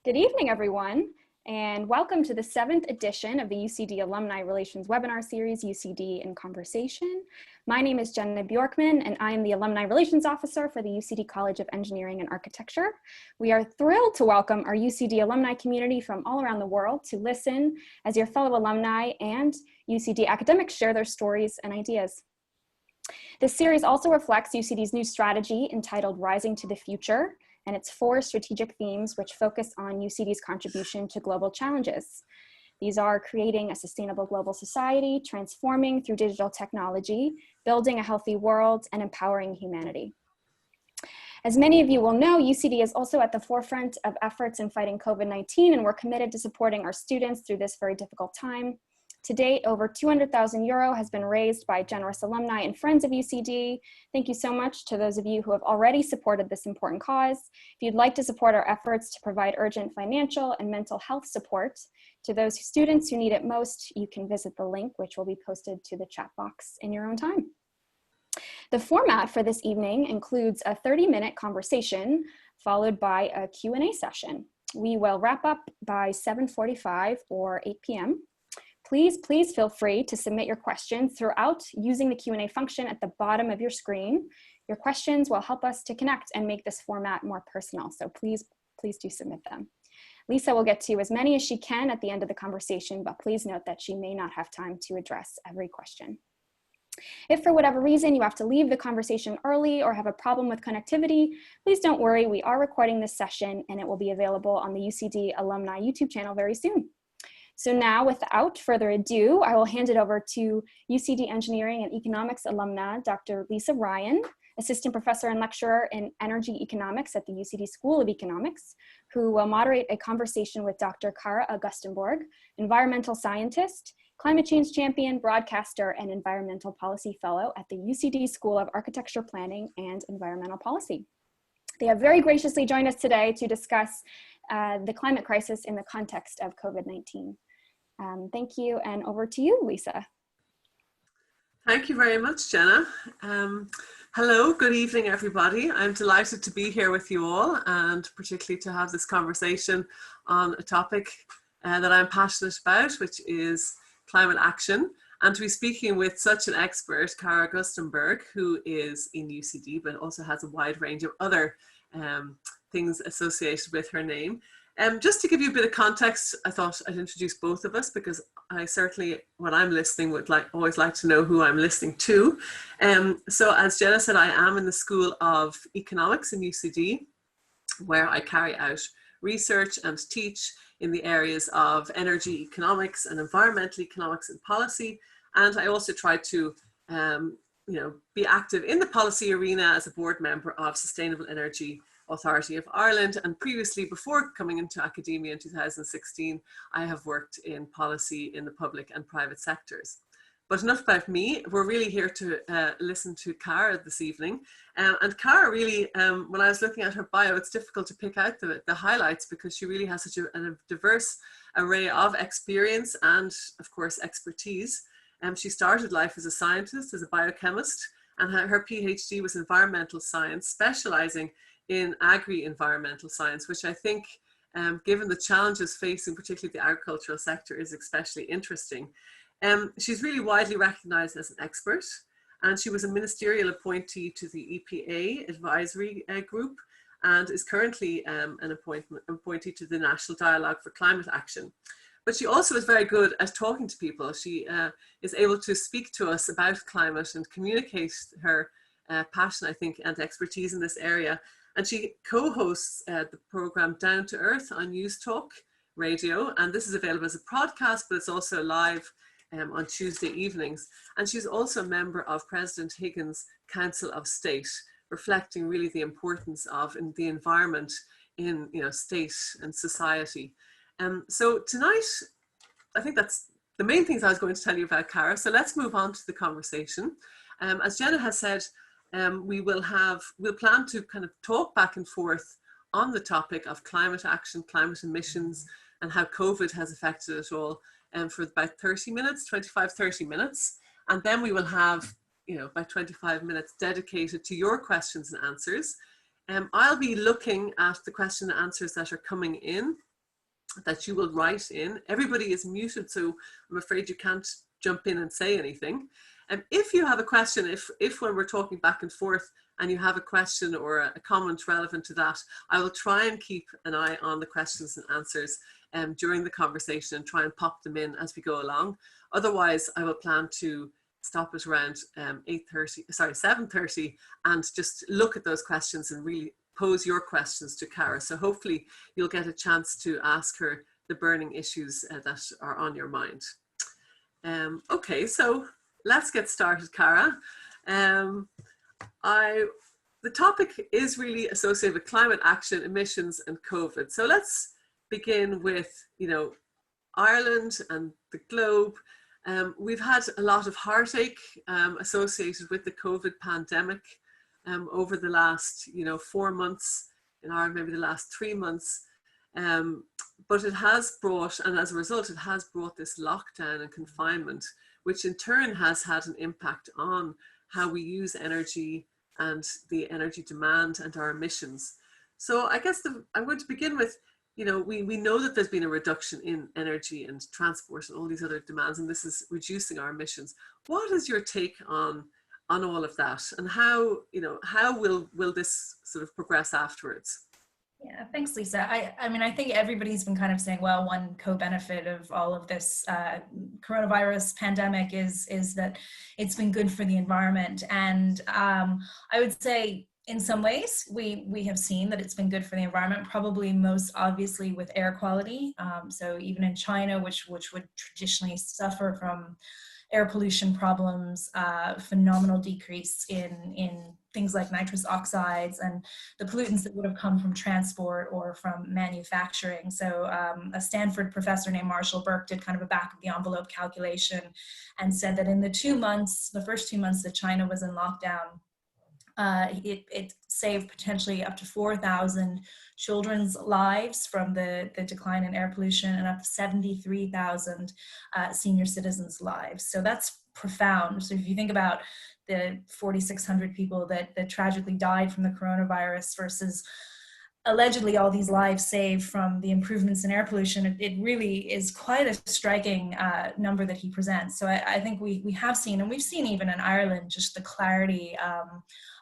Good evening, everyone, and welcome to the 7th edition of the UCD Alumni Relations webinar series, UCD in Conversation. My name is Jenna Bjorkman, and I am the Alumni Relations Officer for the UCD College of Engineering and Architecture. We are thrilled to welcome our UCD alumni community from all around the world to listen as your fellow alumni and UCD academics share their stories and ideas. This series also reflects UCD's new strategy entitled Rising to the Future, and its 4 strategic themes which focus on UCD's contribution to global challenges. These are creating a sustainable global society, transforming through digital technology, building a healthy world, and empowering humanity. As many of you will know, UCD is also at the forefront of efforts in fighting COVID-19, and we're committed to supporting our students through this very difficult time. To date, over €200,000 has been raised by generous alumni and friends of UCD. Thank you so much to those of you who have already supported this important cause. If you'd like to support our efforts to provide urgent financial and mental health support to those students who need it most, you can visit the link, which will be posted to the chat box in your own time. The format for this evening includes a 30-minute conversation followed by a Q&A session. We will wrap up by 7:45 or 8 p.m. Please feel free to submit your questions throughout using the Q&A function at the bottom of your screen. Your questions will help us to connect and make this format more personal, so please do submit them. Lisa will get to as many as she can at the end of the conversation, but please note that she may not have time to address every question. If for whatever reason you have to leave the conversation early or have a problem with connectivity, please don't worry, we are recording this session and it will be available on the UCD Alumni YouTube channel very soon. So now, without further ado, I will hand it over to UCD Engineering and Economics alumna, Dr. Lisa Ryan, Assistant Professor and Lecturer in Energy Economics at the UCD School of Economics, who will moderate a conversation with Dr. Cara Augustenborg, Environmental Scientist, Climate Change Champion, Broadcaster, and Environmental Policy Fellow at the UCD School of Architecture Planning and Environmental Policy. They have very graciously joined us today to discuss the climate crisis in the context of COVID-19. Thank you, and over to you, Lisa. Thank you very much, Jenna. Hello, good evening, everybody. I'm delighted to be here with you all, and particularly to have this conversation on a topic that I'm passionate about, which is climate action, and to be speaking with such an expert, Cara Augustenborg, who is in UCD, but also has a wide range of other things associated with her name. Just to give you a bit of context, I thought I'd introduce both of us because I certainly, when I'm listening, would always like to know who I'm listening to. So as Jenna said, I am in the School of Economics in UCD, where I carry out research and teach in the areas of energy economics and environmental economics and policy. And I also try to be active in the policy arena as a board member of Sustainable Energy Authority of Ireland, and previously, before coming into academia in 2016, I have worked in policy in the public and private sectors. But enough about me. We're really here to listen to Cara this evening. And Cara really, when I was looking at her bio, it's difficult to pick out the highlights because she really has such a diverse array of experience and, of course, expertise. She started life as a scientist, as a biochemist, and her PhD was environmental science, specializing in agri-environmental science, which I think, given the challenges facing particularly the agricultural sector, is especially interesting. She's really widely recognized as an expert, and she was a ministerial appointee to the EPA advisory group, and is currently an appointee to the National Dialogue for Climate Action. But she also is very good at talking to people. She is able to speak to us about climate and communicate her passion, I think, and expertise in this area. And she co-hosts the program Down to Earth on News Talk Radio. And this is available as a podcast, but it's also live on Tuesday evenings. And she's also a member of President Higgins' Council of State, reflecting really the importance of the environment in state and society. So tonight, I think that's the main things I was going to tell you about Cara. So let's move on to the conversation. As Jenna has said, we'll plan to kind of talk back and forth on the topic of climate action, climate emissions, and how COVID has affected it all for about 30 minutes. And then we will have, about 25 minutes dedicated to your questions and answers. I'll be looking at the question and answers that are coming in that you will write in. Everybody is muted, so I'm afraid you can't jump in and say anything. And if you have a question, if when we're talking back and forth and you have a question or a comment relevant to that, I will try and keep an eye on the questions and answers during the conversation and try and pop them in as we go along. Otherwise, I will plan to stop at around 7:30 and just look at those questions and really pose your questions to Cara. So hopefully you'll get a chance to ask her the burning issues that are on your mind. Okay, so let's get started, Cara. The topic is really associated with climate action, emissions, and COVID. So let's begin with, Ireland and the globe. We've had a lot of heartache associated with the COVID pandemic over the last, 4 months, in Ireland, maybe the last 3 months. But it has brought, and as a result, it has brought this lockdown and confinement, which in turn has had an impact on how we use energy and the energy demand and our emissions. So I guess I'm going to begin with, we know that there's been a reduction in energy and transport and all these other demands, and this is reducing our emissions. What is your take on all of that, and how will this sort of progress afterwards? Yeah, thanks, Lisa. I think everybody's been kind of saying, well, one co-benefit of all of this coronavirus pandemic is that it's been good for the environment. And I would say in some ways we have seen that it's been good for the environment, probably most obviously with air quality. So even in China, which would traditionally suffer from air pollution problems, phenomenal decrease in things like nitrous oxides and the pollutants that would have come from transport or from manufacturing. So a Stanford professor named Marshall Burke did kind of a back of the envelope calculation and said that in the first 2 months that China was in lockdown, it saved potentially up to 4,000 children's lives from the decline in air pollution, and up to 73,000 senior citizens' lives. So that's profound. So if you think about the 4,600 people that tragically died from the coronavirus versus allegedly all these lives saved from the improvements in air pollution, it really is quite a striking number that he presents. So I think we have seen, and we've seen even in Ireland, just the clarity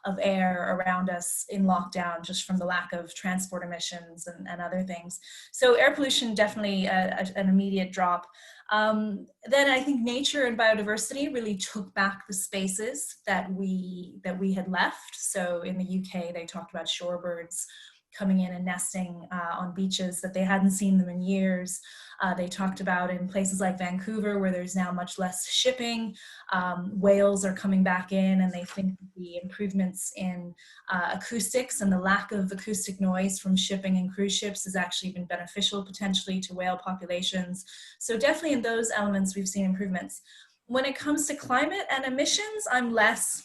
of air around us in lockdown, just from the lack of transport emissions and other things. So air pollution, definitely an immediate drop. Then I think nature and biodiversity really took back the spaces that we had left. So in the UK, they talked about shorebirds coming in and nesting on beaches that they hadn't seen them in years. They talked about in places like Vancouver, where there's now much less shipping, whales are coming back in, and they think the improvements in acoustics and the lack of acoustic noise from shipping and cruise ships has actually been beneficial potentially to whale populations. So definitely in those elements, we've seen improvements. When it comes to climate and emissions, I'm less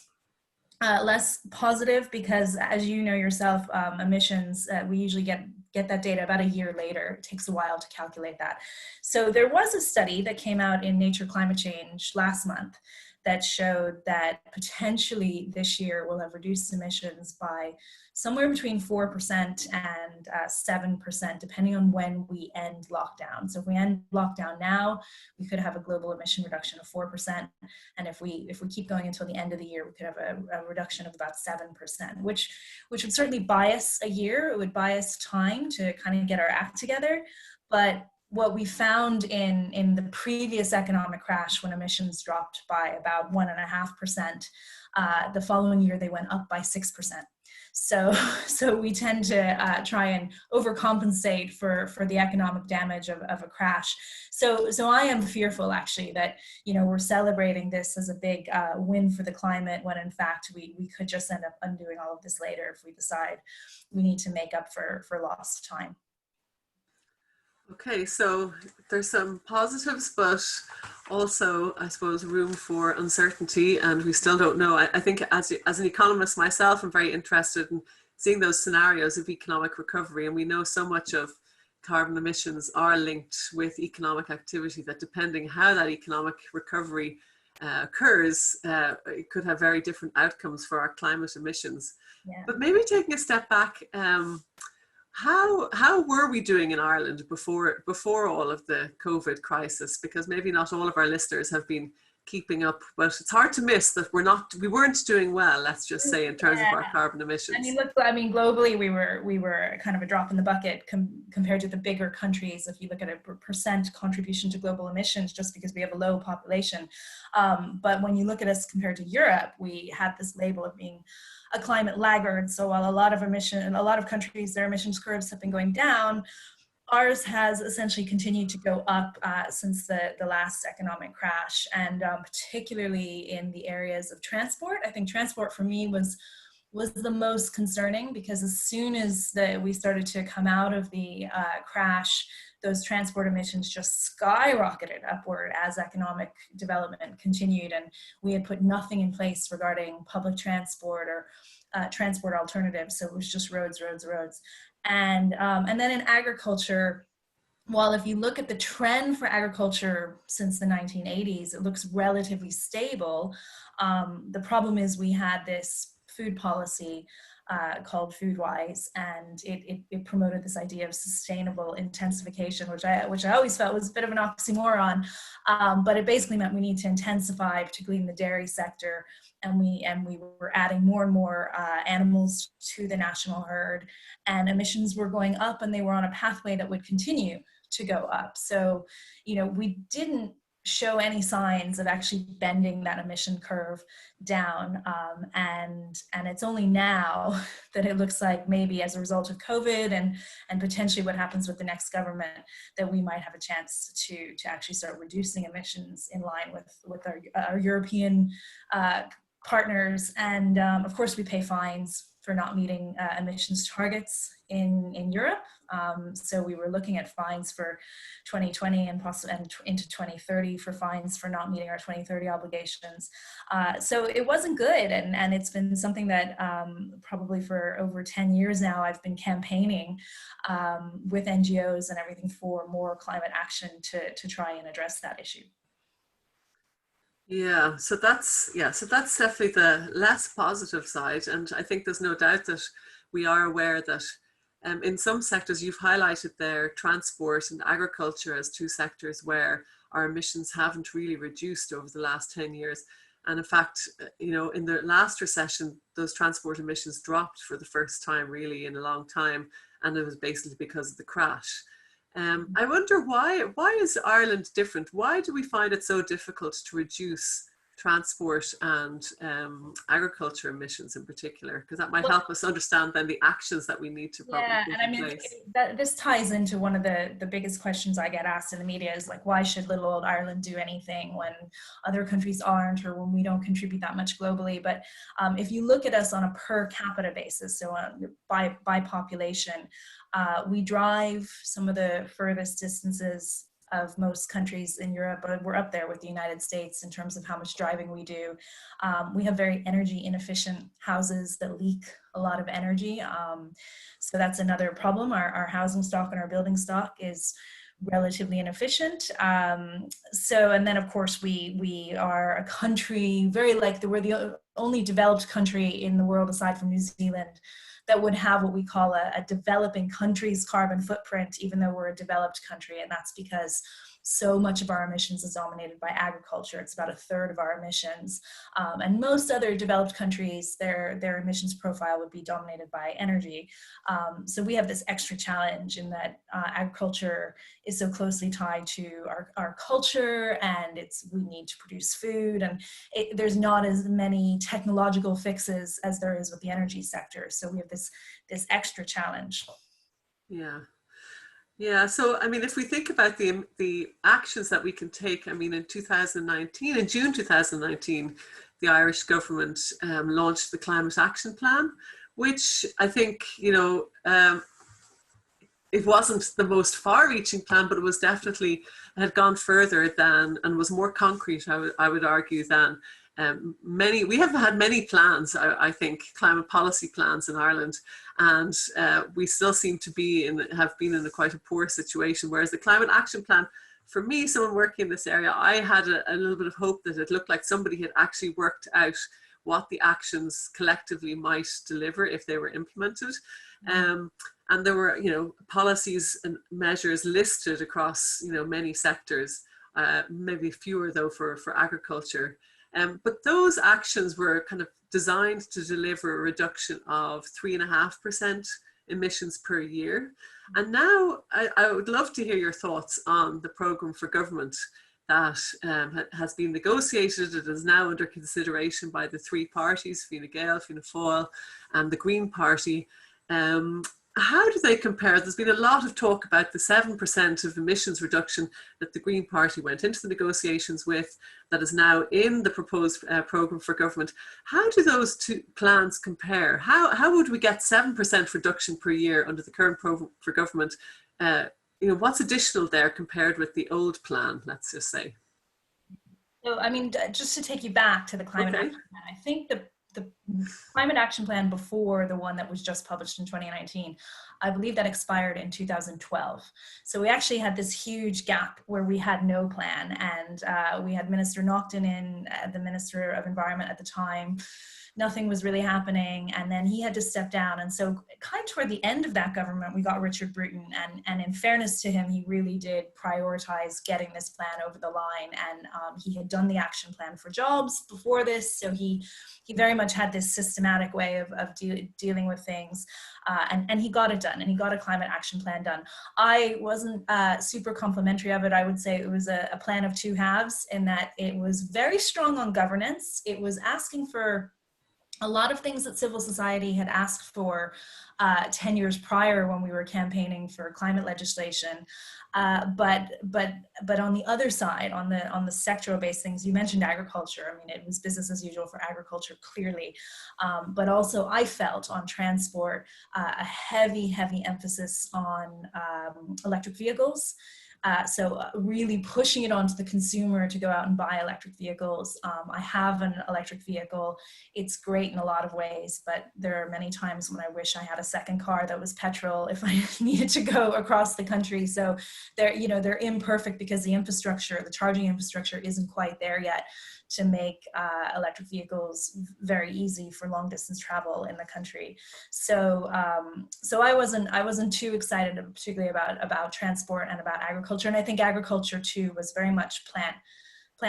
positive, because as you know yourself, emissions, we usually get that data about a year later. It takes a while to calculate that. So there was a study that came out in Nature Climate Change last month that showed that potentially this year we'll have reduced emissions by somewhere between 4% and 7%, depending on when we end lockdown. So if we end lockdown now, we could have a global emission reduction of 4%. And if we keep going until the end of the year, we could have a reduction of about 7%, which would certainly buy us a year. It would buy us time to kind of get our act together. But what we found in the previous economic crash, when emissions dropped by about 1.5%, the following year they went up by 6%. So we tend to try and overcompensate for the economic damage of a crash. So I am fearful, actually, that we're celebrating this as a big win for the climate, when in fact we could just end up undoing all of this later if we decide we need to make up for lost time. Okay, so there's some positives, but also, I suppose, room for uncertainty, and we still don't know. I think as an economist myself, I'm very interested in seeing those scenarios of economic recovery, and we know so much of carbon emissions are linked with economic activity, that depending how that economic recovery occurs, it could have very different outcomes for our climate emissions. Yeah. But maybe taking a step back, how were we doing in Ireland before all of the COVID crisis? Because maybe not all of our listeners have been keeping up, but it's hard to miss that we weren't doing well, let's just say, in terms of our carbon emissions. I mean, look, I mean, globally, we were kind of a drop in the bucket compared to the bigger countries. If you look at a percent contribution to global emissions, just because we have a low population. But when you look at us compared to Europe, we had this label of being a climate laggard. So while a lot of countries, their emissions curves have been going down, ours has essentially continued to go up since the last economic crash, and particularly in the areas of transport. I think transport for me was the most concerning, because as soon as we started to come out of the crash, those transport emissions just skyrocketed upward as economic development continued, and we had put nothing in place regarding public transport or transport alternatives. So it was just roads. And then in agriculture, while if you look at the trend for agriculture since the 1980s, it looks relatively stable. The problem is we had this food policy called Foodwise, and it promoted this idea of sustainable intensification, which I always felt was a bit of an oxymoron, but it basically meant we need to intensify, particularly in the dairy sector, and we were adding more and more animals to the national herd, and emissions were going up, and they were on a pathway that would continue to go up. So, you know, we didn't show any signs of actually bending that emission curve down. And it's only now that it looks like maybe as a result of COVID and potentially what happens with the next government, that we might have a chance to actually start reducing emissions in line with our European partners. And of course, we pay fines for not meeting emissions targets in Europe. So we were looking at fines for 2020 and into 2030 for fines for not meeting our 2030 obligations. So it wasn't good, and it's been something that probably for over 10 years now I've been campaigning with NGOs and everything for more climate action to try and address that issue. Yeah, so that's definitely the less positive side, and I think there's no doubt that we are aware that in some sectors, you've highlighted there transport and agriculture as two sectors where our emissions haven't really reduced over the last 10 years. And in fact, you know, in the last recession, those transport emissions dropped for the first time really in a long time, and it was basically because of the crash. I wonder why is Ireland different? Why do we find it so difficult to reduce transport and agriculture emissions in particular? Because that might help us understand then the actions that we need to probably put in place. This ties into one of the biggest questions I get asked in the media is like, why should little old Ireland do anything when other countries aren't, or when we don't contribute that much globally? But if you look at us on a per capita basis, so by population, we drive some of the furthest distances of most countries in Europe, but we're up there with the United States in terms of how much driving we do. We have very energy inefficient houses that leak a lot of energy. So that's another problem. Our housing stock and our building stock is relatively inefficient. And then of course we are a country we're the only developed country in the world aside from New Zealand that would have what we call a developing country's carbon footprint, even though we're a developed country. And that's because so much of our emissions is dominated by agriculture. It's about a third of our emissions. And most other developed countries, their emissions profile would be dominated by energy. So we have this extra challenge in that agriculture is so closely tied to our culture, and we need to produce food, and there's not as many technological fixes as there is with the energy sector. So we have this extra challenge. Yeah, so I mean, if we think about the actions that we can take, I mean, in June 2019, the Irish government launched the Climate Action Plan, which I think, you know, it wasn't the most far-reaching plan, but it was definitely, had gone further than, and was more concrete, I would argue, than we have had many plans, I think, climate policy plans in Ireland, and we still seem to have been in quite a poor situation. Whereas the Climate Action Plan, for me, someone working in this area, I had a little bit of hope that it looked like somebody had actually worked out what the actions collectively might deliver if they were implemented. And there were, policies and measures listed across, many sectors, maybe fewer though for agriculture. But those actions were kind of designed to deliver a reduction of 3.5% emissions per year. And now I would love to hear your thoughts on the programme for government that has been negotiated. It is now under consideration by the three parties, Fine Gael, Fianna Fáil and the Green Party. How do they compare? There's been a lot of talk about the 7% of emissions reduction that the Green Party went into the negotiations with, that is now in the proposed programme for government. How do those two plans compare? How would we get 7% reduction per year under the current programme for government? What's additional there compared with the old plan, let's just say? So, I mean, just to take you back to the climate action plan, I think the climate action plan before the one that was just published in 2019, I believe that expired in 2012. So we actually had this huge gap where we had no plan, and we had Minister Naughton in, the Minister of Environment at the time. Nothing was really happening, and then he had to step down. And so kind of toward the end of that government, we got Richard Bruton, and in fairness to him, he really did prioritize getting this plan over the line. And he had done the action plan for jobs before this, so he very much had this systematic way of dealing with things, and he got it done, and he got a climate action plan done. I wasn't super complimentary of it. I would say it was a plan of two halves, in that it was very strong on governance. It was asking for a lot of things that civil society had asked for 10 years prior when we were campaigning for climate legislation. But on the other side, on the sectoral based things, you mentioned agriculture. I mean, it was business as usual for agriculture, clearly. But also I felt on transport, a heavy emphasis on electric vehicles. So really pushing it onto the consumer to go out and buy electric vehicles. I have an electric vehicle. It's great in a lot of ways, but there are many times when I wish I had a second car that was petrol if I needed to go across the country. So they're imperfect because the charging infrastructure isn't quite there yet to make electric vehicles very easy for long distance travel in the country. So I wasn't too excited, particularly about transport and about agriculture. And I think agriculture too was very much plant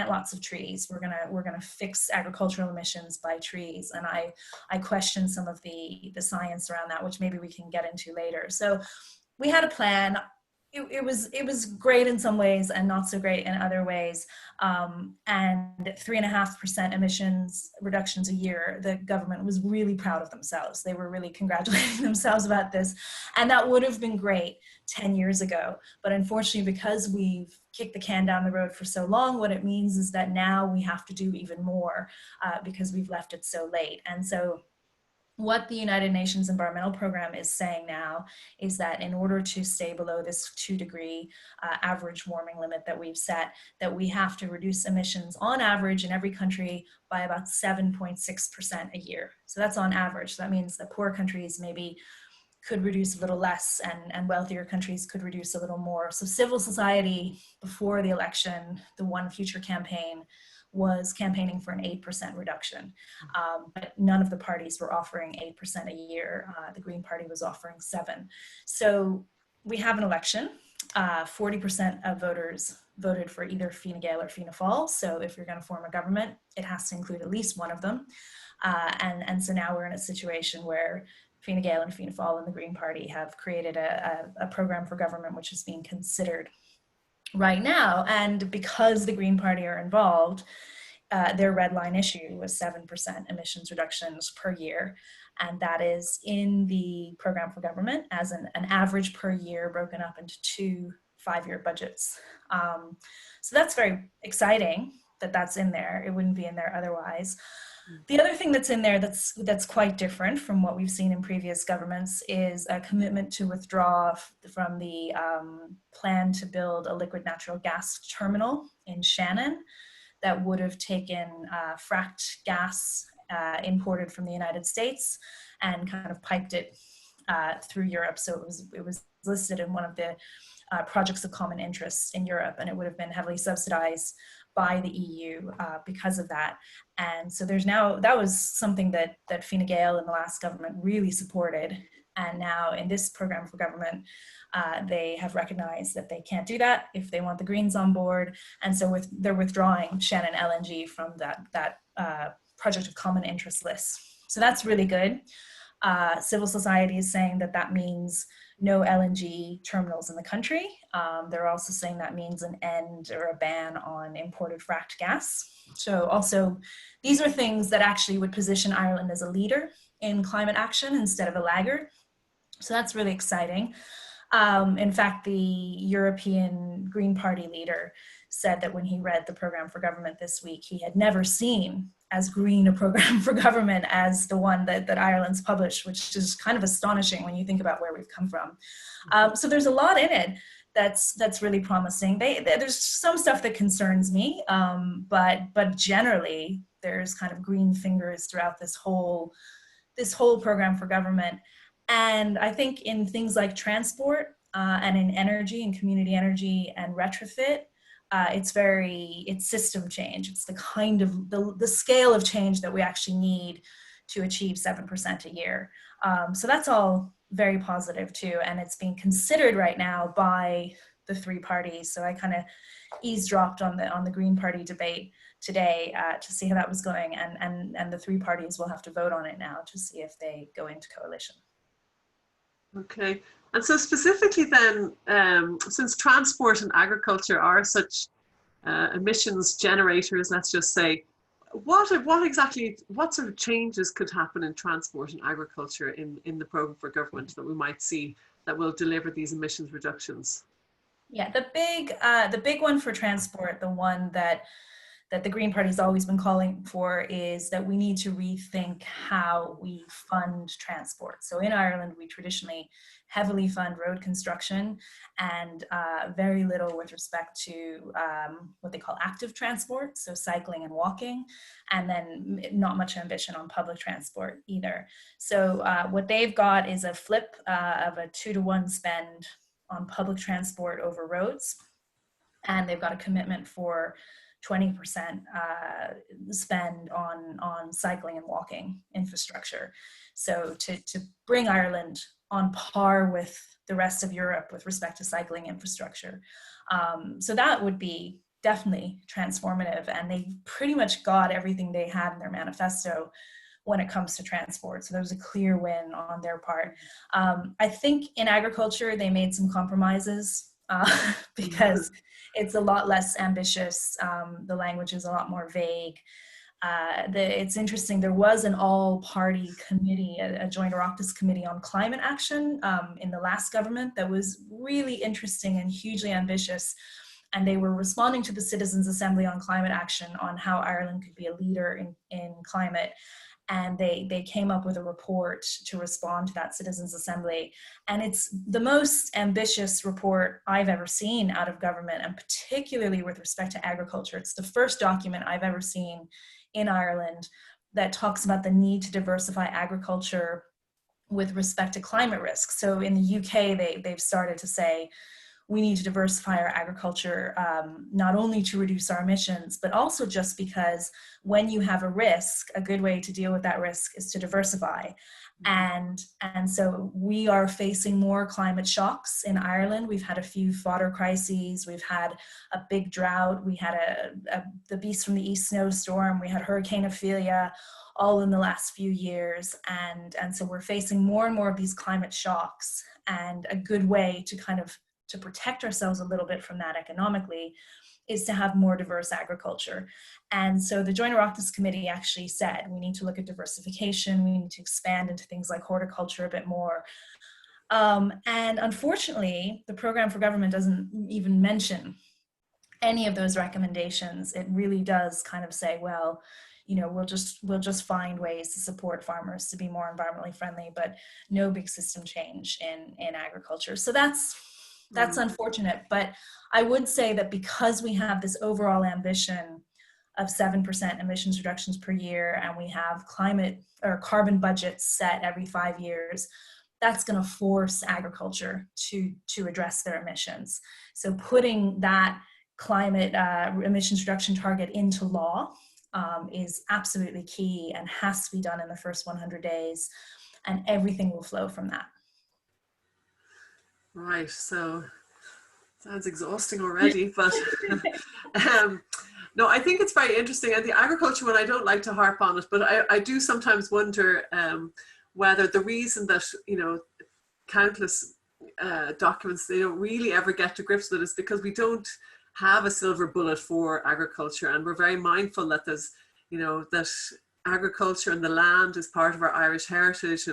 lots of trees. We're gonna fix agricultural emissions by trees. And I question some of the science around that, which maybe we can get into later. So we had a plan. It was great in some ways and not so great in other ways. And 3.5% emissions reductions a year, the government was really proud of themselves. They were really congratulating themselves about this. And that would have been great 10 years ago. But unfortunately, because we've kicked the can down the road for so long, what it means is that now we have to do even more because we've left it so late. And so what the United Nations Environmental Programme is saying now is that in order to stay below this 2-degree average warming limit that we've set, that we have to reduce emissions on average in every country by about 7.6% a year. So that's on average. So that means that poor countries maybe could reduce a little less, and wealthier countries could reduce a little more. So civil society, before the election, the One Future campaign, was campaigning for an 8% reduction. But none of the parties were offering 8% a year. The Green Party was offering 7%. So we have an election. 40% of voters voted for either Fine Gael or Fianna Fáil. So if you're going to form a government, it has to include at least one of them. And so now we're in a situation where Fine Gael and Fianna Fáil and the Green Party have created a program for government which is being considered right now. And because the Green Party are involved, their red line issue was 7% emissions reductions per year. And that is in the program for government as an average per year broken up into 2 5-year budgets. So that's very exciting that that's in there. It wouldn't be in there otherwise. The other thing that's in there that's quite different from what we've seen in previous governments is a commitment to withdraw from the plan to build a liquid natural gas terminal in Shannon that would have taken fracked gas imported from the United States and kind of piped it through Europe. So it was listed in one of the projects of common interest in Europe, and it would have been heavily subsidized by the EU because of that. And so that was something that Fine Gael in the last government really supported. And now in this program for government, they have recognized that they can't do that if they want the Greens on board. And so they're withdrawing Shannon LNG from that project of common interest list. So that's really good. Civil society is saying that that means no LNG terminals in the country. They're also saying that means an end or a ban on imported fracked gas. So also, these are things that actually would position Ireland as a leader in climate action instead of a laggard. So that's really exciting. In fact, the European Green Party leader said that when he read the program for government this week, he had never seen as green a program for government as the one that Ireland's published, which is kind of astonishing when you think about where we've come from. So there's a lot in it that's really promising. There's some stuff that concerns me, but generally there's kind of green fingers throughout this whole program for government. And I think in things like transport and in energy and community energy and retrofit, it's system change. It's the kind of the scale of change that we actually need to achieve 7% a year. So that's all very positive too. And it's being considered right now by the three parties. So I kind of eavesdropped on the Green Party debate today to see how that was going. And the three parties will have to vote on it now to see if they go into coalition. Okay, and so specifically then, since transport and agriculture are such emissions generators, let's just say, what sort of changes could happen in transport and agriculture in the program for government that we might see that will deliver these emissions reductions? Yeah, the big one for transport, the one that the Green Party's always been calling for, is that we need to rethink how we fund transport. So in Ireland, we traditionally heavily fund road construction and very little with respect to what they call active transport, so cycling and walking, and then not much ambition on public transport either. So what they've got is a flip of a 2-to-1 spend on public transport over roads, and they've got a commitment for 20% spend on cycling and walking infrastructure. So to bring Ireland on par with the rest of Europe with respect to cycling infrastructure. So that would be definitely transformative, and they pretty much got everything they had in their manifesto when it comes to transport. So there was a clear win on their part. I think in agriculture, they made some compromises because it's a lot less ambitious. The language is a lot more vague. It's interesting, there was an all-party committee, a joint Oireachtas committee on climate action in the last government that was really interesting and hugely ambitious. And they were responding to the Citizens' Assembly on climate action on how Ireland could be a leader in climate. And they came up with a report to respond to that Citizens' Assembly. And it's the most ambitious report I've ever seen out of government, and particularly with respect to agriculture. It's the first document I've ever seen in Ireland that talks about the need to diversify agriculture with respect to climate risk. So in the UK, they've started to say, we need to diversify our agriculture, not only to reduce our emissions, but also just because when you have a risk, a good way to deal with that risk is to diversify. And so we are facing more climate shocks in Ireland. We've had a few fodder crises. We've had a big drought. We had the Beast from the East snowstorm. We had Hurricane Ophelia, all in the last few years. And so we're facing more and more of these climate shocks. And a good way to kind of to protect ourselves a little bit from that economically is to have more diverse agriculture. And so the Joint Oireachtas Committee actually said, we need to look at diversification, we need to expand into things like horticulture a bit more. And unfortunately, the program for government doesn't even mention any of those recommendations. It really does kind of say, well, you know, we'll just find ways to support farmers to be more environmentally friendly, but no big system change in agriculture. So that's unfortunate, but I would say that because we have this overall ambition of 7% emissions reductions per year, and we have climate or carbon budgets set every 5 years, that's going to force agriculture to address their emissions. So putting that climate emissions reduction target into law is absolutely key and has to be done in the first 100 days, and everything will flow from that. Right. So sounds exhausting already, but no, I think it's very interesting. And the agriculture one, I don't like to harp on it, but I do sometimes wonder whether the reason that, countless documents, they don't really ever get to grips with it is because we don't have a silver bullet for agriculture. And we're very mindful that there's, that agriculture and the land is part of our Irish heritage.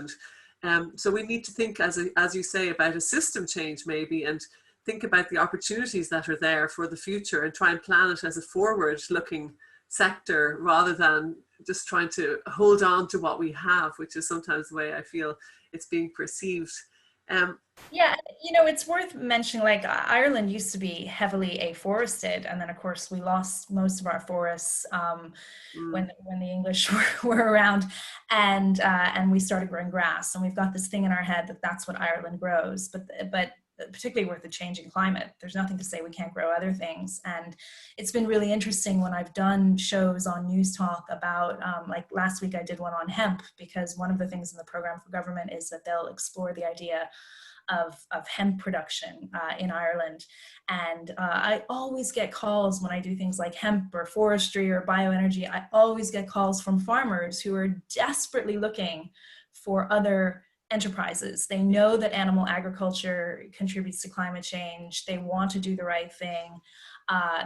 And so we need to think, as you say, about a system change maybe, and think about the opportunities that are there for the future and try and plan it as a forward-looking sector rather than just trying to hold on to what we have, which is sometimes the way I feel it's being perceived. Yeah, it's worth mentioning, like Ireland used to be heavily afforested, and then of course we lost most of our forests when the English were around, and we started growing grass, and we've got this thing in our head that that's what Ireland grows, but particularly with the changing climate, there's nothing to say we can't grow other things. And it's been really interesting when I've done shows on News Talk about, like last week I did one on hemp, because one of the things in the program for government is that they'll explore the idea of hemp production in Ireland. And I always get calls when I do things like hemp or forestry or bioenergy. I always get calls from farmers who are desperately looking for other enterprises. They know that animal agriculture contributes to climate change. They want to do the right thing.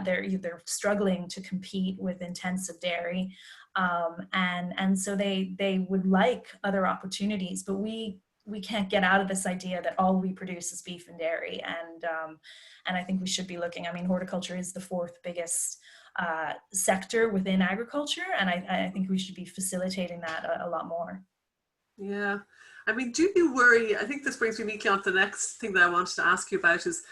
They're struggling to compete with intensive dairy. And so they would like other opportunities, but we can't get out of this idea that all we produce is beef and dairy. And I think we should be looking, horticulture is the fourth biggest sector within agriculture. And I think we should be facilitating that a lot more. Yeah. Do you worry, I think this brings me neatly on to the next thing that I wanted to ask you about is,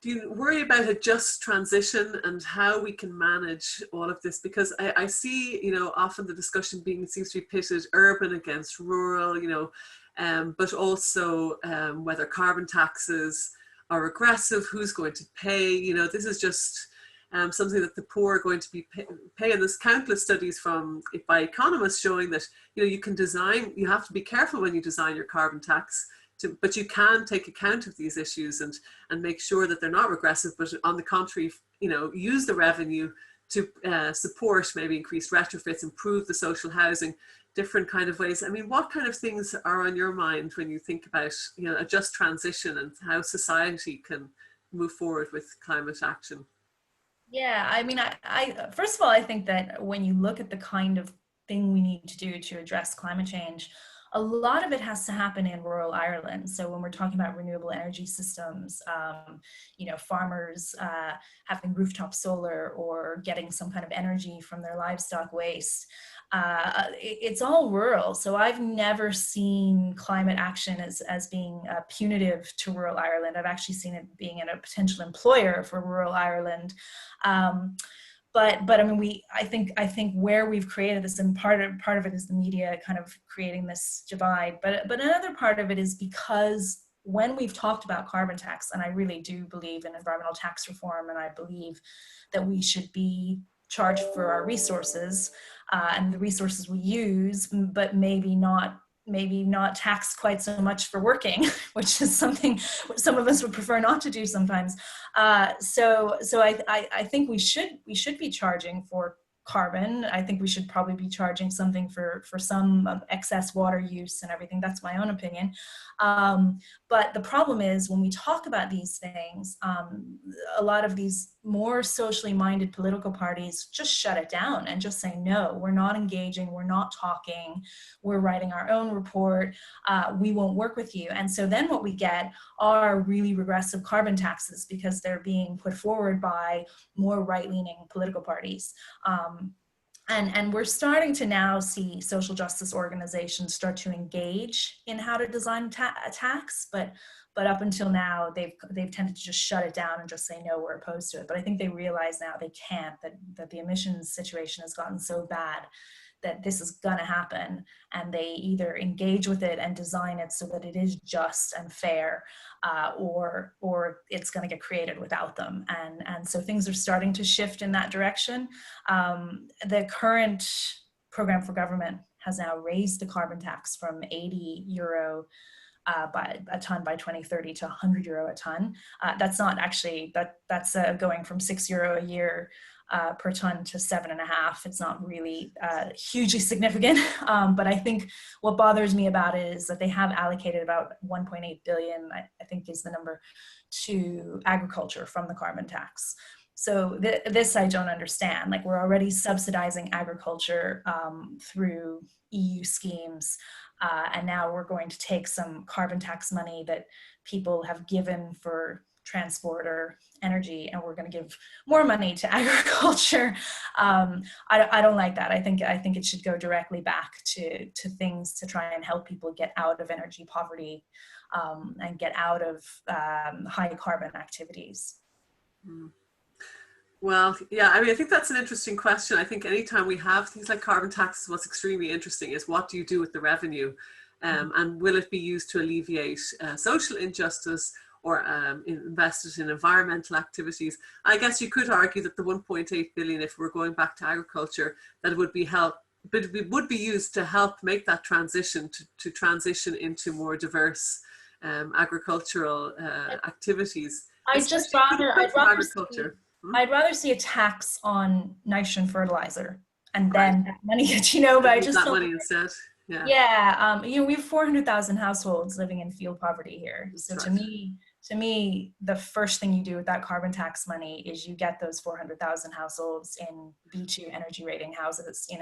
do you worry about a just transition and how we can manage all of this? Because I see, often the discussion seems to be pitted urban against rural, but also whether carbon taxes are regressive, who's going to pay, this is just something that the poor are going to be paying. There's countless studies by economists showing that, you can design, you have to be careful when you design your carbon tax, but you can take account of these issues and make sure that they're not regressive, but on the contrary, use the revenue to support maybe increased retrofits, improve the social housing, different kind of ways. What kind of things are on your mind when you think about, a just transition and how society can move forward with climate action? Yeah, I first of all, I think that when you look at the kind of thing we need to do to address climate change, a lot of it has to happen in rural Ireland. So when we're talking about renewable energy systems, farmers having rooftop solar or getting some kind of energy from their livestock waste, it's all rural. So I've never seen climate action as being punitive to rural Ireland. I've actually seen it being a potential employer for rural Ireland. But I think where we've created this, and part of it is the media kind of creating this divide. But another part of it is because when we've talked about carbon tax, and I really do believe in environmental tax reform, and I believe that we should be charged for our resources and the resources we use, but maybe not taxed quite so much for working, which is something some of us would prefer not to do sometimes. So I think we should be charging for carbon. I think we should probably be charging something for some excess water use and everything. That's my own opinion. But the problem is when we talk about these things, a lot of these more socially minded political parties just shut it down and just say, no, we're not engaging, we're not talking, we're writing our own report, we won't work with you. And so then what we get are really regressive carbon taxes because they're being put forward by more right-leaning political parties. And we're starting to now see social justice organizations start to engage in how to design a tax, but up until now, they've tended to just shut it down and just say, no, we're opposed to it. But I think they realize now they can't, that the emissions situation has gotten so bad that this is going to happen, and they either engage with it and design it so that it is just and fair, or it's going to get created without them. And so things are starting to shift in that direction. The current program for government has now raised the carbon tax from €80 by a ton by 2030 to €100 a ton. That's not actually, that's going from €6 a year per ton to 7.5. It's not really hugely significant, but I think what bothers me about it is that they have allocated about 1.8 billion, I think is the number, to agriculture from the carbon tax. So this I don't understand. Like, we're already subsidizing agriculture through EU schemes, and now we're going to take some carbon tax money that people have given for transport or energy, and we're going to give more money to agriculture. I don't like that. I think it should go directly back to things to try and help people get out of energy poverty and get out of high carbon activities. Well, yeah, I mean, I think that's an interesting question. I think anytime we have things like carbon taxes, what's extremely interesting is what do you do with the revenue? And will it be used to alleviate social injustice, or invested in environmental activities? I guess you could argue that the 1.8 billion, if we're going back to agriculture, that it would be would be used to help make that transition to transition into more diverse agricultural activities. I'd rather see a tax on nitrogen fertilizer and then that money, but I just that money instead. Yeah. Yeah. We have 400,000 households living in fuel poverty here. So to me, the first thing you do with that carbon tax money is you get those 400,000 households in B2 energy rating houses, and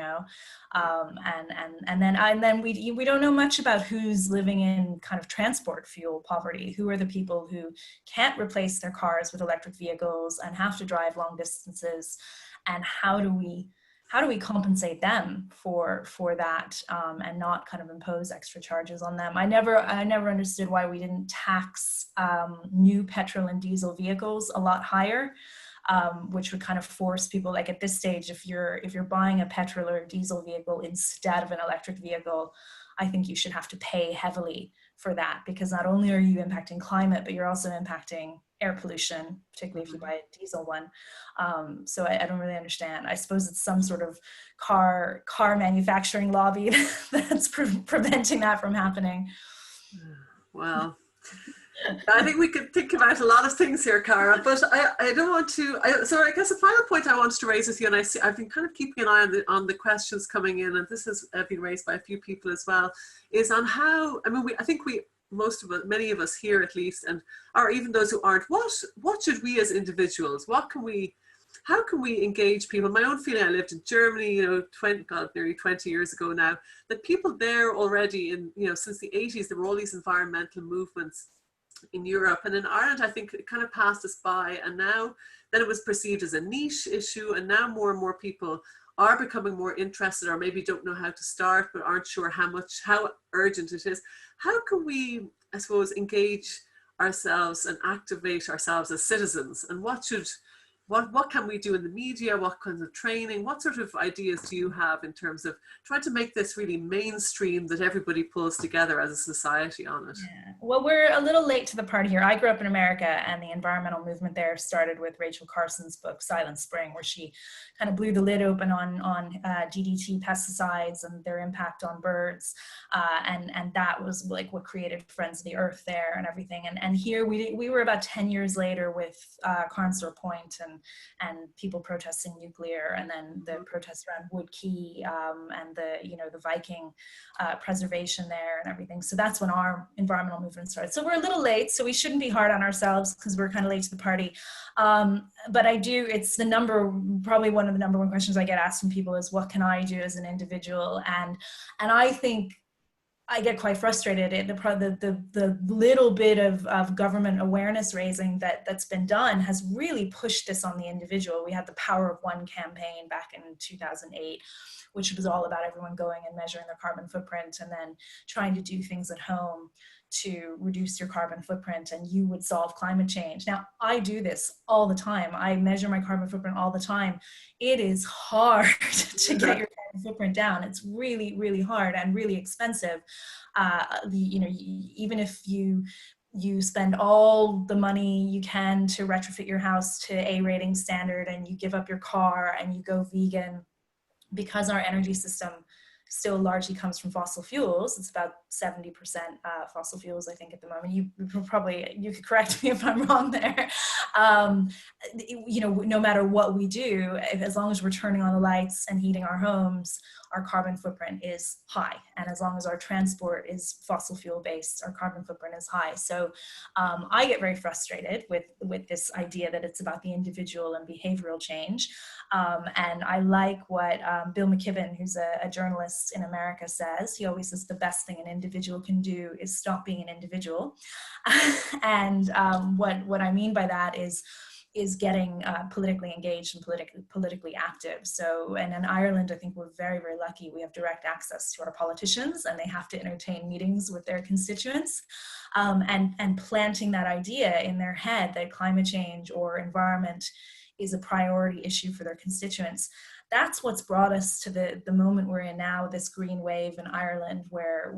then we don't know much about who's living in kind of transport fuel poverty. Who are the people who can't replace their cars with electric vehicles and have to drive long distances, and how do we compensate them for that, and not kind of impose extra charges on them? I never understood why we didn't tax new petrol and diesel vehicles a lot higher, which would kind of force people, like at this stage, if you're buying a petrol or diesel vehicle instead of an electric vehicle, I think you should have to pay heavily for that, because not only are you impacting climate, but you're also impacting air pollution, particularly if you buy a diesel one. So I don't really understand. I suppose it's some sort of car manufacturing lobby that's preventing that from happening. Well, I think we could think about a lot of things here, Cara, but I don't want to. So I guess the final point I wanted to raise with you, and I've been kind of keeping an eye on the questions coming in, and this has been raised by a few people as well, is on how, I mean, I think many of us here at least, or even those who aren't, what should we as individuals, how can we engage people? My own feeling, I lived in Germany, nearly 20 years ago now, that people there already since the 80s, there were all these environmental movements in Europe, and in Ireland, I think it kind of passed us by, and now then it was perceived as a niche issue, and now more and more people are becoming more interested, or maybe don't know how to start, but aren't sure how urgent it is. How can we, I suppose, engage ourselves and activate ourselves as citizens? And what can we do in the media? What kinds of training? What sort of ideas do you have in terms of trying to make this really mainstream, that everybody pulls together as a society on it? Yeah. Well, we're a little late to the party here. I grew up in America, and the environmental movement there started with Rachel Carson's book, Silent Spring, where she kind of blew the lid open on DDT pesticides and their impact on birds. And that was like what created Friends of the Earth there and everything. And here we were about 10 years later with Carnsore Point and people protesting nuclear, and then the protests around Wood Key, and the Viking preservation there and everything. So that's when our environmental movement started. So we're a little late, so we shouldn't be hard on ourselves because we're kind of late to the party. But it's probably one of the number one questions I get asked from people is, what can I do as an individual? And I think I get quite frustrated at the little bit of government awareness raising that's been done has really pushed this on the individual. We had the Power of One campaign back in 2008, which was all about everyone going and measuring their carbon footprint and then trying to do things at home to reduce your carbon footprint, and you would solve climate change. Now, I do this all the time. I measure my carbon footprint all the time. It is hard to get your carbon footprint down. It's really, really hard and really expensive. Even if you spend all the money you can to retrofit your house to A rating standard, and you give up your car and you go vegan, because our energy system still largely comes from fossil fuels. It's about 70% fossil fuels, I think, at the moment. You could correct me if I'm wrong there. You know, no matter what we do, as long as we're turning on the lights and heating our homes, our carbon footprint is high. And as long as our transport is fossil fuel based, our carbon footprint is high. So I get very frustrated with this idea that it's about the individual and behavioral change. And I like what Bill McKibben, who's a journalist in America, says. He always says the best thing an individual can do is stop being an individual. And what I mean by that is getting politically engaged and politically active. So, and in Ireland, I think we're very, very lucky. We have direct access to our politicians, and they have to entertain meetings with their constituents, and planting that idea in their head that climate change or environment is a priority issue for their constituents. That's what's brought us to the moment we're in now, this green wave in Ireland, where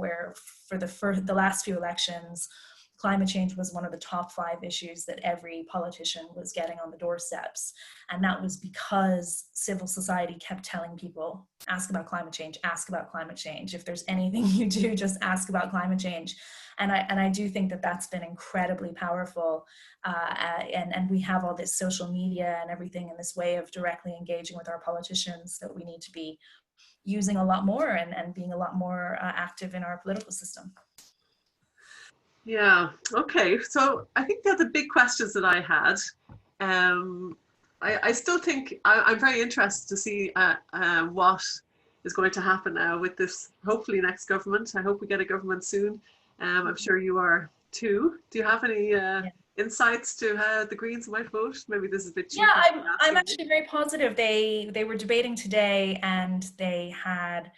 for the last few elections, climate change was one of the top 5 issues that every politician was getting on the doorsteps. And that was because civil society kept telling people, ask about climate change, ask about climate change. If there's anything you do, just ask about climate change. And I do think that that's been incredibly powerful. And we have all this social media and everything in this way of directly engaging with our politicians that we need to be using a lot more and being a lot more active in our political system. Yeah, okay. So I think they're the big questions that I had. I still think I'm very interested to see what is going to happen now with this, hopefully, next government. I hope we get a government soon. I'm sure you are too. Do you have any insights to how the Greens might vote? Maybe this is a bit cheeky. Yeah, I'm actually very positive. They were debating today, and they had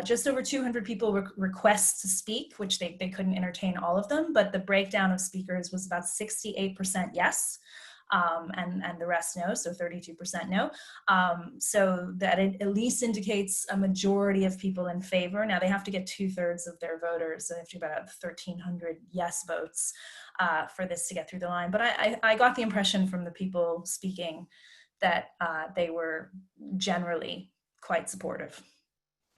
just over 200 people request to speak, which they couldn't entertain all of them, but the breakdown of speakers was about 68% yes, and the rest no, so 32% no. So that it at least indicates a majority of people in favor. Now they have to get 2/3 of their voters, so they have to get about 1,300 yes votes for this to get through the line. But I got the impression from the people speaking that they were generally quite supportive.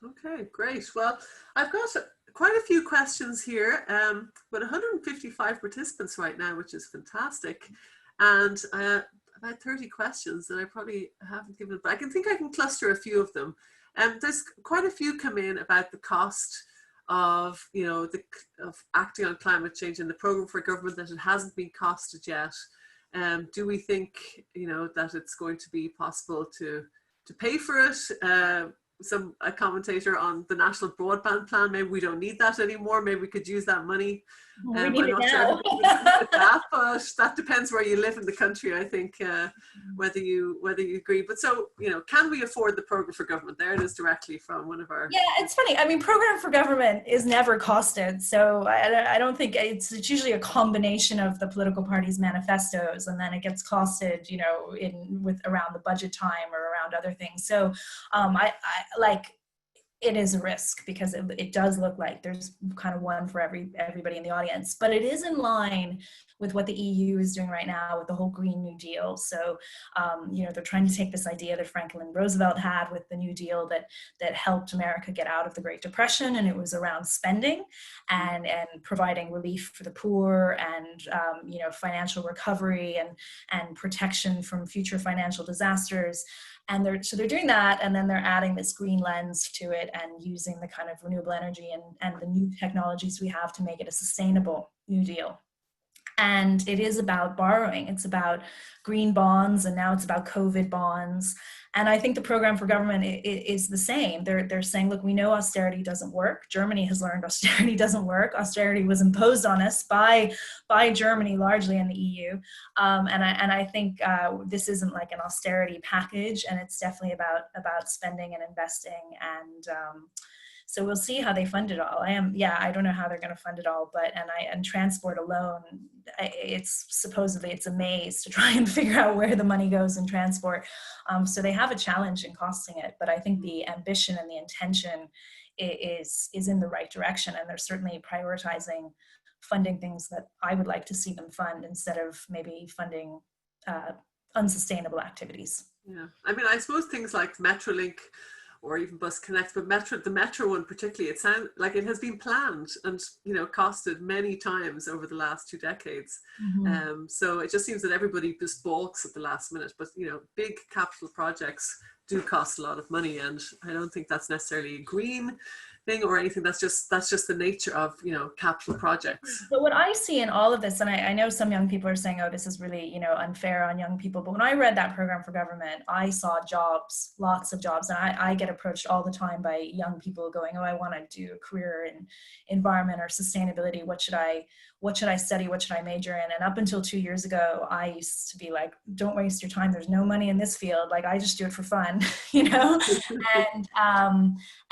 Okay, great. Well, I've got quite a few questions here, but 155 participants right now, which is fantastic. And about 30 questions that I probably haven't given, but I can cluster a few of them. There's quite a few come in about the cost of, you know, of acting on climate change and the program for government, that it hasn't been costed yet. Do we think, you know, that it's going to be possible to pay for it? A commentator on the national broadband plan, maybe we don't need that anymore, maybe we could use that money. We need it now. That, but that depends where you live in the country, I think, whether you agree. But so, you know, can we afford the program for government? There it is, directly from one of our... Yeah, it's funny. I mean, program for government is never costed. So I don't think it's usually a combination of the political parties' manifestos, and then it gets costed, you know, around the budget time or around other things. So I like, it is a risk, because it does look like there's kind of one for everybody in the audience, but it is in line with what the EU is doing right now with the whole Green New Deal. So, you know, they're trying to take this idea that Franklin Roosevelt had with the New Deal that helped America get out of the Great Depression, and it was around spending and providing relief for the poor and, you know, financial recovery and protection from future financial disasters. And they're doing that, and then they're adding this green lens to it and using the kind of renewable energy and the new technologies we have to make it a sustainable New Deal. And it is about borrowing. It's about green bonds, and now it's about COVID bonds. And I think the program for government is the same. They're saying, look, we know austerity doesn't work. Germany has learned austerity doesn't work. Austerity was imposed on us by Germany, largely in the EU. And I think this isn't like an austerity package, and it's definitely about spending and investing. And so we'll see how they fund it all. I don't know how they're going to fund it all, and transport alone, it's supposedly a maze to try and figure out where the money goes in transport. So they have a challenge in costing it, but I think the ambition and the intention is in the right direction, and they're certainly prioritizing funding things that I would like to see them fund instead of maybe funding unsustainable activities. Yeah, I mean, I suppose things like Metrolink or even bus connect, but the metro one particularly, it sounds like it has been planned and, you know, costed many times over the last 2 decades. So it just seems that everybody just balks at the last minute, but, you know, big capital projects do cost a lot of money, and I don't think that's necessarily a green thing or anything. That's just the nature of, you know, capital projects. But what I see in all of this, and I know some young people are saying, oh, this is really, you know, unfair on young people, but when I read that program for government, I saw jobs, lots of jobs, and I get approached all the time by young people going, oh, I want to do a career in environment or sustainability. What should I study? What should I major in? And up until 2 years ago, I used to be like, don't waste your time. There's no money in this field. Like, I just do it for fun, you know?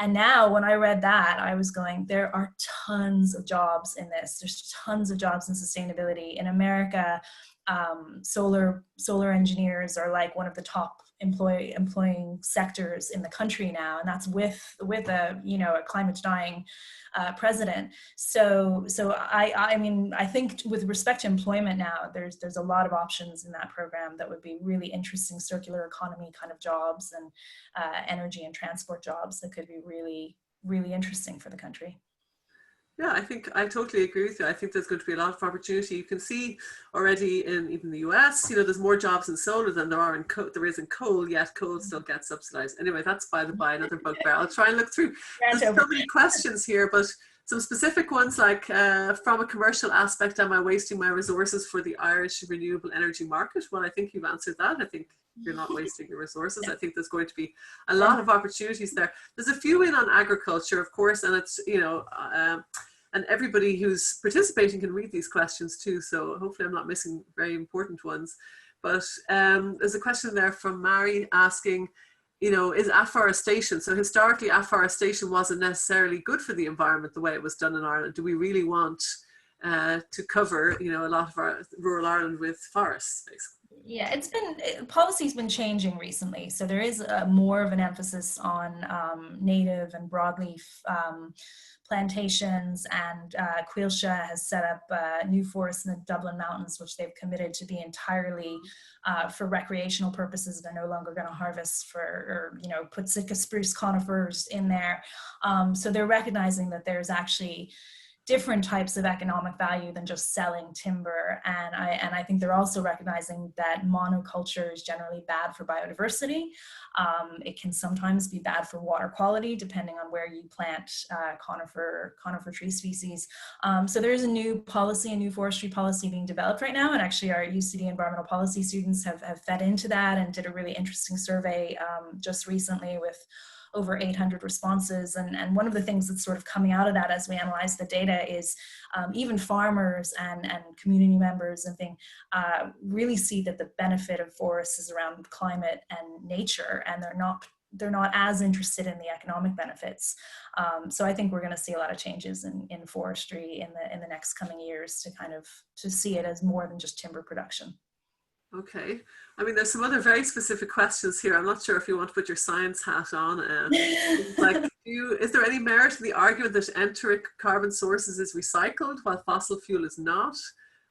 And now when I read that, I was going, there are tons of jobs in this. There's tons of jobs in sustainability. In America, solar engineers are like one of the top employing sectors in the country now, and that's with a, you know, a climate denying president. So I mean, I think with respect to employment now, there's a lot of options in that program that would be really interesting circular economy kind of jobs, and energy and transport jobs that could be really, really interesting for the country. Yeah, I think I totally agree with you. I think there's going to be a lot of opportunity. You can see already in even the US, you know, there's more jobs in solar than there is in coal, yet coal still gets subsidized. Anyway, that's by the by, another bugbear. I'll try and look through. There's so many questions here, but some specific ones like, from a commercial aspect, am I wasting my resources for the Irish renewable energy market? Well, I think you've answered that. I think you're not wasting your resources. I think there's going to be a lot of opportunities there. There's a few in on agriculture, of course, and it's, you know, and everybody who's participating can read these questions too. So hopefully I'm not missing very important ones. But there's a question there from Mary asking, you know, is afforestation, so historically afforestation wasn't necessarily good for the environment the way it was done in Ireland. Do we really want to cover, you know, a lot of our rural Ireland with forests, basically? Yeah, policy's been changing recently. So there is more of an emphasis on native and broadleaf plantations, and Quilsha has set up new forests in the Dublin Mountains, which they've committed to be entirely for recreational purposes. They're no longer going to harvest or, you know, put Sitka spruce conifers in there. So they're recognizing that there's actually different types of economic value than just selling timber. And I think they're also recognizing that monoculture is generally bad for biodiversity. It can sometimes be bad for water quality, depending on where you plant conifer tree species. So there's a new policy, a new forestry policy being developed right now. And actually our UCD environmental policy students have fed into that and did a really interesting survey just recently with over 800 responses. And one of the things that's sort of coming out of that as we analyze the data is even farmers and community members and things really see that the benefit of forests is around climate and nature, and they're not as interested in the economic benefits. So I think we're going to see a lot of changes in forestry in the next coming years to see it as more than just timber production. Okay. I mean, there's some other very specific questions here. I'm not sure if you want to put your science hat on. Like, is there any merit in the argument that enteric carbon sources is recycled while fossil fuel is not?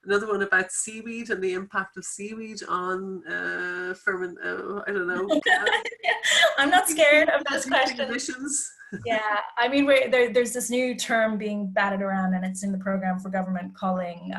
Another one about seaweed and the impact of seaweed on I don't know. I'm not scared of those questions. Emissions. Yeah, I mean, there's this new term being batted around, and it's in the program for government, calling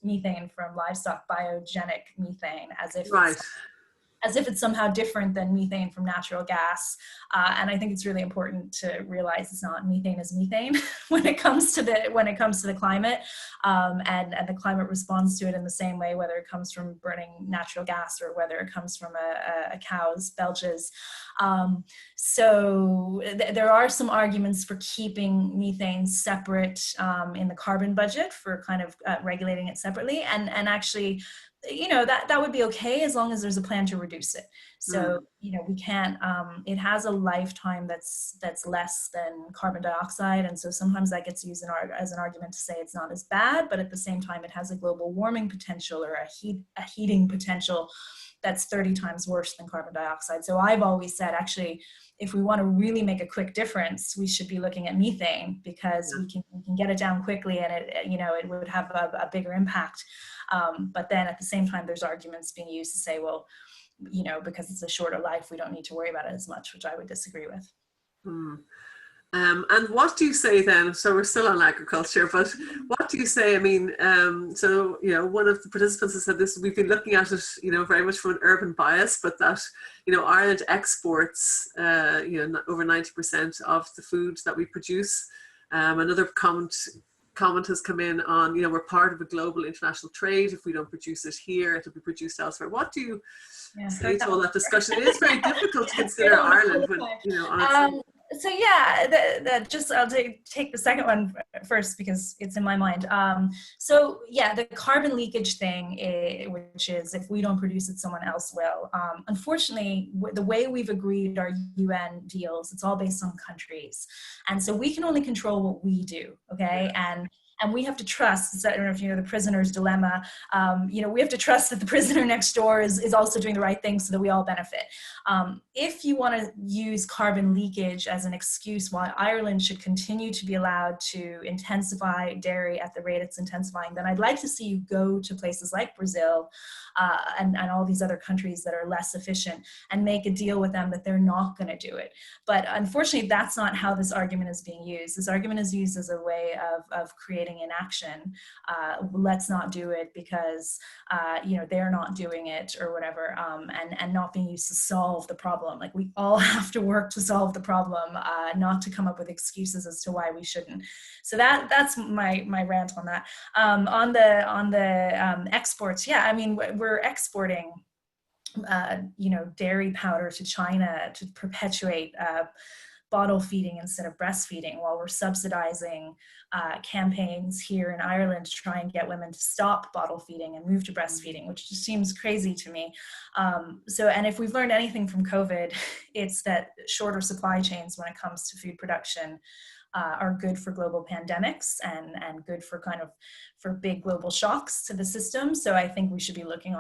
methane from livestock biogenic methane, as if it's somehow different than methane from natural gas. And I think it's really important to realize it's not. Methane is methane when it comes to the climate, and the climate responds to it in the same way, whether it comes from burning natural gas or whether it comes from a cow's belches. So there are some arguments for keeping methane separate in the carbon budget, for kind of regulating it separately, and actually, you know, that would be okay as long as there's a plan to reduce it. So, you know, we can't, it has a lifetime that's less than carbon dioxide. And so sometimes that gets used as an argument to say it's not as bad, but at the same time, it has a global warming potential or a heating potential that's 30 times worse than carbon dioxide. So I've always said, actually, if we want to really make a quick difference, we should be looking at methane, because we can get it down quickly, and it would have a bigger impact. But then at the same time, there's arguments being used to say, well, you know, because it's a shorter life, we don't need to worry about it as much, which I would disagree with. Mm. And what do you say then? So we're still on agriculture, but what do you say? I mean, so, you know, one of the participants has said this, we've been looking at it, you know, very much from an urban bias, but that, you know, Ireland exports, you know, over 90% of the food that we produce. Another comment has come in on, you know, we're part of a global international trade. If we don't produce it here, it'll be produced elsewhere. What do you say to all that discussion? It is very difficult to consider Ireland when, you know, on its own. So yeah, I'll take the second one first because it's in my mind. So yeah, the carbon leakage thing, which is if we don't produce it, someone else will. Unfortunately, the way we've agreed our UN deals, it's all based on countries. And so we can only control what we do, okay? And we have to trust, I don't know if you know the prisoner's dilemma, you know, we have to trust that the prisoner next door is also doing the right thing so that we all benefit. If you want to use carbon leakage as an excuse why Ireland should continue to be allowed to intensify dairy at the rate it's intensifying, then I'd like to see you go to places like Brazil and all these other countries that are less efficient and make a deal with them that they're not going to do it. But unfortunately, that's not how this argument is being used. This argument is used as a way of creating inaction. Let's not do it because you know, they're not doing it or whatever, and not being used to solve the problem. Like, we all have to work to solve the problem, not to come up with excuses as to why we shouldn't. So that's my rant on that. On the exports, yeah, I mean, we're exporting you know, dairy powder to China to perpetuate bottle feeding instead of breastfeeding, while we're subsidizing campaigns here in Ireland to try and get women to stop bottle feeding and move to breastfeeding, which just seems crazy to me. And if we've learned anything from COVID, it's that shorter supply chains when it comes to food production are good for global pandemics and good for for big global shocks to the system. So I think we should be looking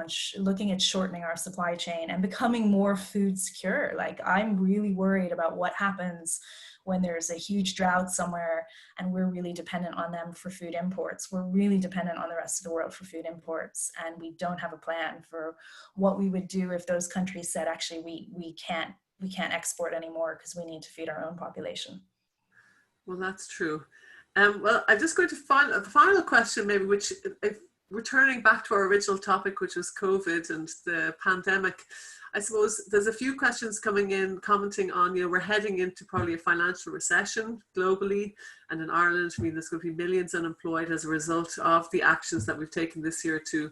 at shortening our supply chain and becoming more food secure. Like, I'm really worried about what happens when there's a huge drought somewhere and we're really dependent on them for food imports. We're really dependent on the rest of the world for food imports, and we don't have a plan for what we would do if those countries said, actually, we can't export anymore because we need to feed our own population. Well, that's true. Well, I'm just going to find the final question, maybe, which, if returning back to our original topic, which was COVID and the pandemic, I suppose there's a few questions coming in commenting on, you know, we're heading into probably a financial recession globally, and in Ireland, I mean, there's going to be millions unemployed as a result of the actions that we've taken this year to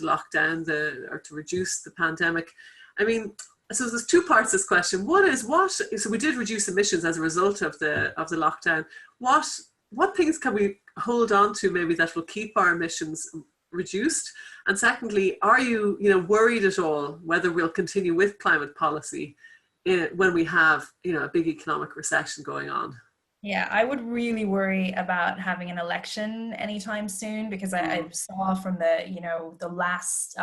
lock down or to reduce the pandemic. I mean, so there's two parts to this question. One is so we did reduce emissions as a result of the lockdown. What things can we hold on to maybe that will keep our emissions reduced? And secondly, are you worried at all whether we'll continue with climate policy when we have, you know, a big economic recession going on? Yeah, I would really worry about having an election anytime soon, because I saw from the last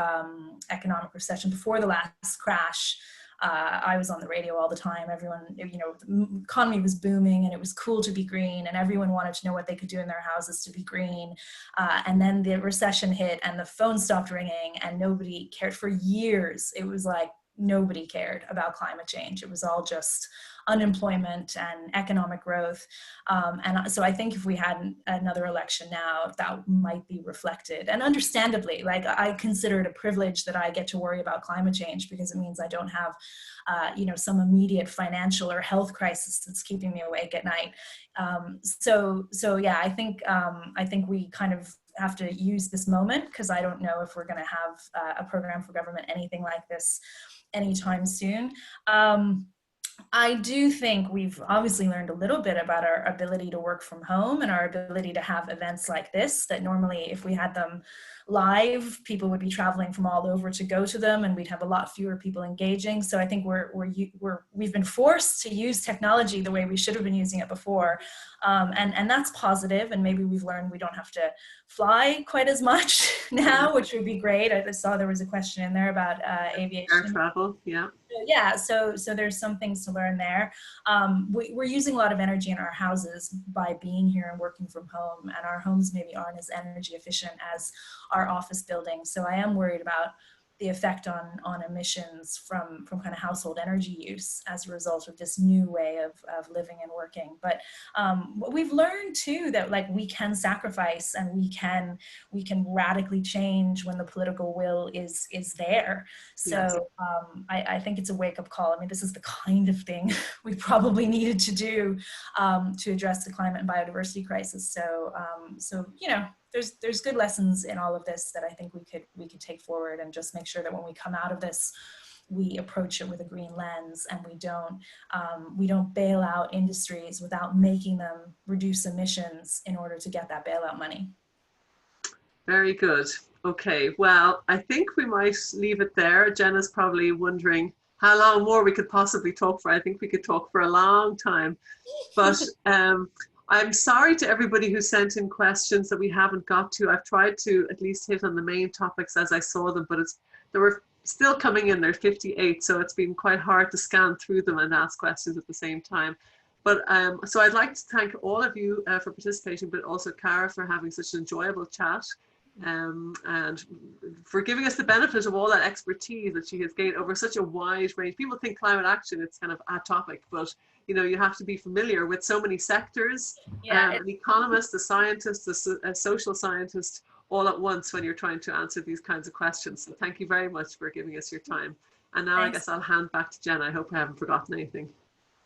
economic recession, before the last crash, I was on the radio all the time. Everyone, you know, the economy was booming and it was cool to be green, and everyone wanted to know what they could do in their houses to be green. And then the recession hit and the phone stopped ringing and nobody cared for years. It was like nobody cared about climate change. It was all just unemployment and economic growth. And so I think if we had another election now, that might be reflected. And understandably, like, I consider it a privilege that I get to worry about climate change, because it means I don't have, some immediate financial or health crisis that's keeping me awake at night. So yeah, I think we kind of have to use this moment, because I don't know if we're going to have a program for government, anything like this, anytime soon. I do think we've obviously learned a little bit about our ability to work from home and our ability to have events like this, that normally if we had them live, people would be traveling from all over to go to them, and we'd have a lot fewer people engaging. So I think we've been forced to use technology the way we should have been using it before, and that's positive. And maybe we've learned we don't have to fly quite as much now, which would be great. I just saw there was a question in there about aviation. Air travel, yeah. Yeah, so there's some things to learn there. We're using a lot of energy in our houses by being here and working from home, and our homes maybe aren't as energy efficient as our office buildings. So I am worried about the effect on emissions from kind of household energy use as a result of this new way of living and working. But we've learned too that like we can sacrifice and we can radically change when the political will is there. So I think it's a wake-up call. I mean, this is the kind of thing we probably needed to do to address the climate and biodiversity crisis. So you know, there's good lessons in all of this that I think we could take forward, and just make sure that when we come out of this, we approach it with a green lens, and we don't bail out industries without making them reduce emissions in order to get that bailout money. Very good. Okay, well, I think we might leave it there. Jenna's probably wondering how long more we could possibly talk for. I think we could talk for a long time, but I'm sorry to everybody who sent in questions that we haven't got to. I've tried to at least hit on the main topics as I saw them, but there were still coming in. There's 58, so it's been quite hard to scan through them and ask questions at the same time. But so I'd like to thank all of you for participating, but also Cara for having such an enjoyable chat, and for giving us the benefit of all that expertise that she has gained over such a wide range. People think climate action, it's kind of a topic, but you know, you have to be familiar with so many sectors, an economist, a scientist, a social scientist, all at once when you're trying to answer these kinds of questions. So thank you very much for giving us your time. And now I guess I'll hand back to Jenna. I hope I haven't forgotten anything.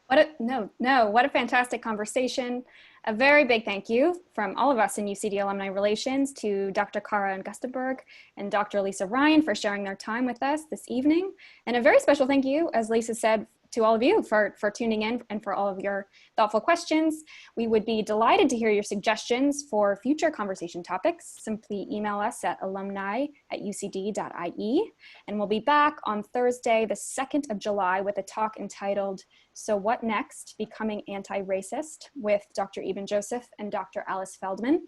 What a fantastic conversation. A very big thank you from all of us in UCD Alumni Relations to Dr. Cara Augustenborg and Dr. Lisa Ryan for sharing their time with us this evening. And a very special thank you, as Lisa said, to all of you for tuning in and for all of your thoughtful questions. We would be delighted to hear your suggestions for future conversation topics. Simply email us at alumni@ucd.ie. And we'll be back on Thursday, the 2nd of July with a talk entitled, So What Next? Becoming Anti-Racist, with Dr. Eben Joseph and Dr. Alice Feldman.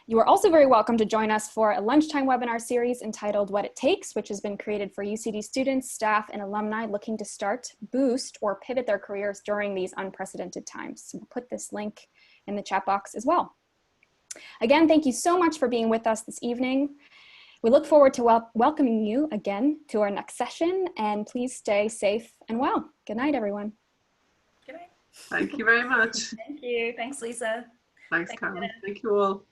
You are also very welcome to join us for a lunchtime webinar series entitled What It Takes, which has been created for UCD students, staff, and alumni looking to start, boost, or pivot their careers during these unprecedented times. So we'll put this link in the chat box as well. Again, thank you so much for being with us this evening. We look forward to welcoming you again to our next session, and please stay safe and well. Good night, everyone. Good night. Thank you very much. Thank you. Thanks, Lisa. Thanks, Carmen. Thank you all.